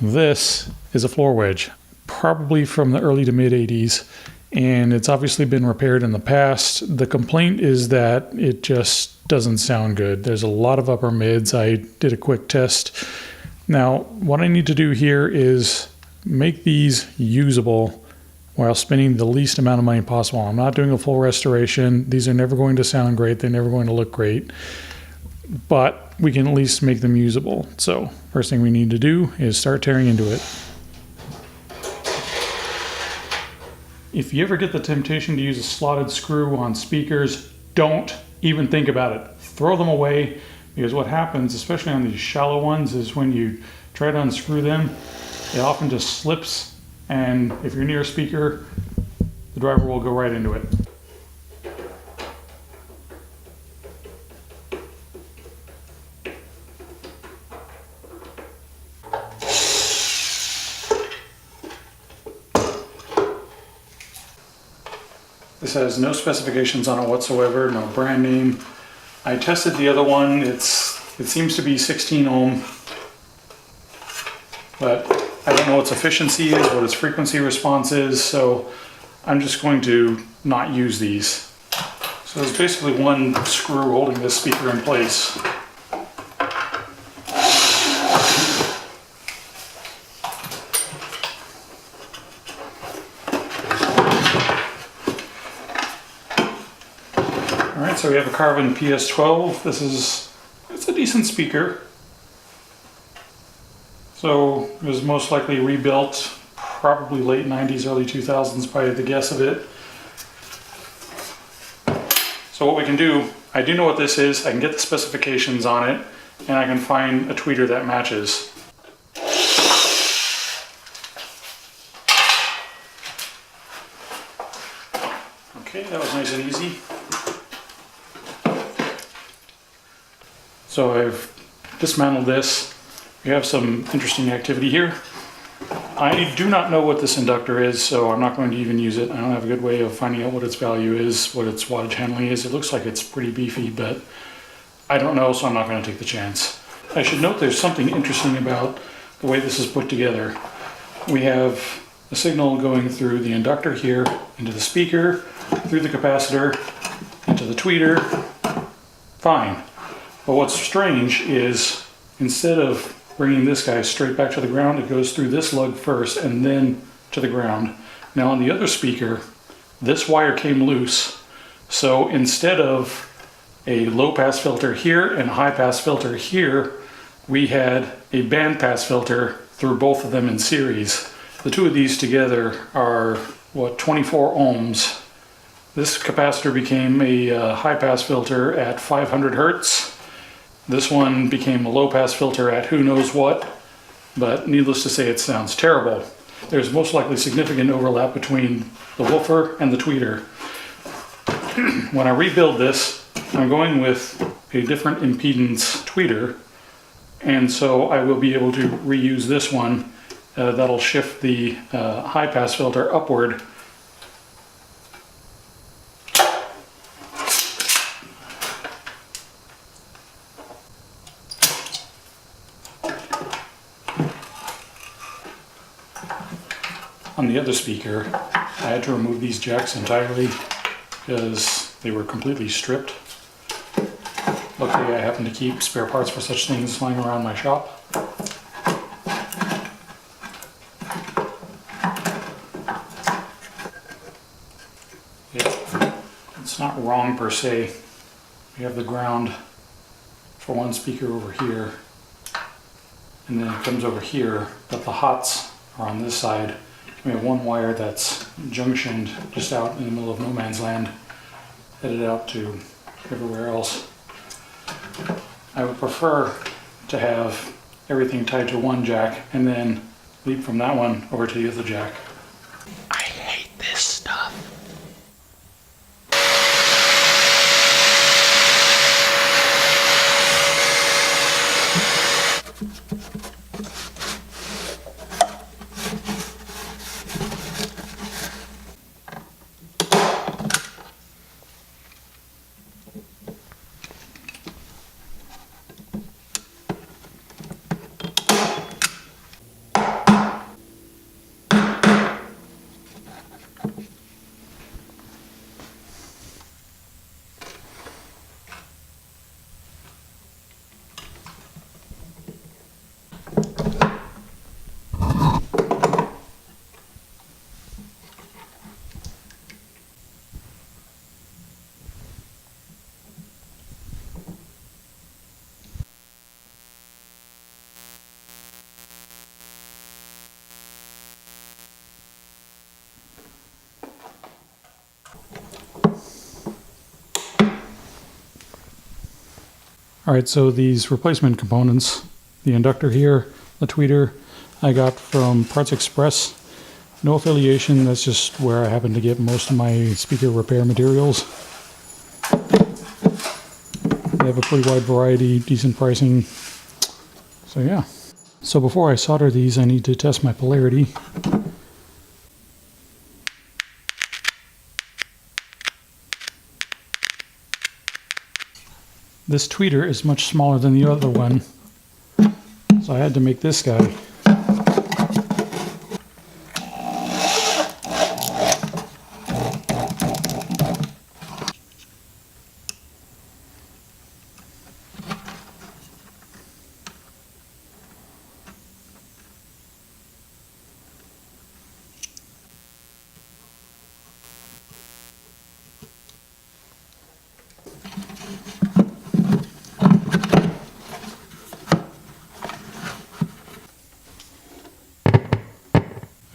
This is a floor wedge, probably from the early to mid 80s, and it's obviously been repaired in the past. The complaint is that it just doesn't sound good. There's a lot of upper mids. I did a quick test. Now, what I need to do here is make these usable while spending the least amount of money possible. I'm not doing a full restoration. These are never going to sound great. They're never going to look great, but we can at least make them usable. So first thing we need to do is start tearing into it. If you ever get the temptation to use a slotted screw on speakers, don't even think about it. Throw them away, because what happens, especially on these shallow ones, is when you try to unscrew them, it often just slips, and if you're near a speaker, the driver will go right into it. This has no specifications on it whatsoever, no brand name. I tested the other one. It seems to be 16 ohm, but I don't know what its efficiency is, what its frequency response is, so I'm just going to not use these. So there's basically one screw holding this speaker in place. Alright, so we have a carbon PS12. It's a decent speaker. So it was most likely rebuilt probably late 90s, early 2000s, probably the guess of it. So what we can do, I do know what this is, I can get the specifications on it, and I can find a tweeter that matches. Okay, that was nice and easy. So I've dismantled this. We have some interesting activity here. I do not know what this inductor is, so I'm not going to even use it. I don't have a good way of finding out what its value is, what its wattage handling is. It looks like it's pretty beefy, but I don't know, so I'm not going to take the chance. I should note there's something interesting about the way this is put together. We have a signal going through the inductor here, into the speaker, through the capacitor, into the tweeter. Fine. But what's strange is instead of bringing this guy straight back to the ground, it goes through this lug first and then to the ground. Now on the other speaker, this wire came loose. So instead of a low pass filter here and a high pass filter here, we had a band pass filter through both of them in series. The two of these together are, 24 ohms. This capacitor became a high pass filter at 500 hertz. This one became a low pass filter at who knows what, but needless to say, it sounds terrible. There's most likely significant overlap between the woofer and the tweeter. When I rebuild this, I'm going with a different impedance tweeter, and so I will be able to reuse this one. That'll shift the high pass filter upward. On the other speaker, I had to remove these jacks entirely because they were completely stripped. Luckily, I happen to keep spare parts for such things lying around my shop. It's not wrong per se. We have the ground for one speaker over here, and then it comes over here, but the hots are on this side. We have one wire that's junctioned just out in the middle of no man's land, headed out to everywhere else. I would prefer to have everything tied to one jack and then leap from that one over to the other jack. I hate this stuff. All right, so these replacement components, the inductor here, the tweeter, I got from Parts Express. No affiliation, that's just where I happen to get most of my speaker repair materials. They have a pretty wide variety, decent pricing. So yeah. So before I solder these, I need to test my polarity. This tweeter is much smaller than the other one, so I had to make this guy.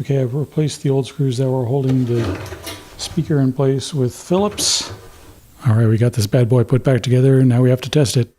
Okay, I've replaced the old screws that were holding the speaker in place with Phillips. All right, we got this bad boy put back together, and now we have to test it.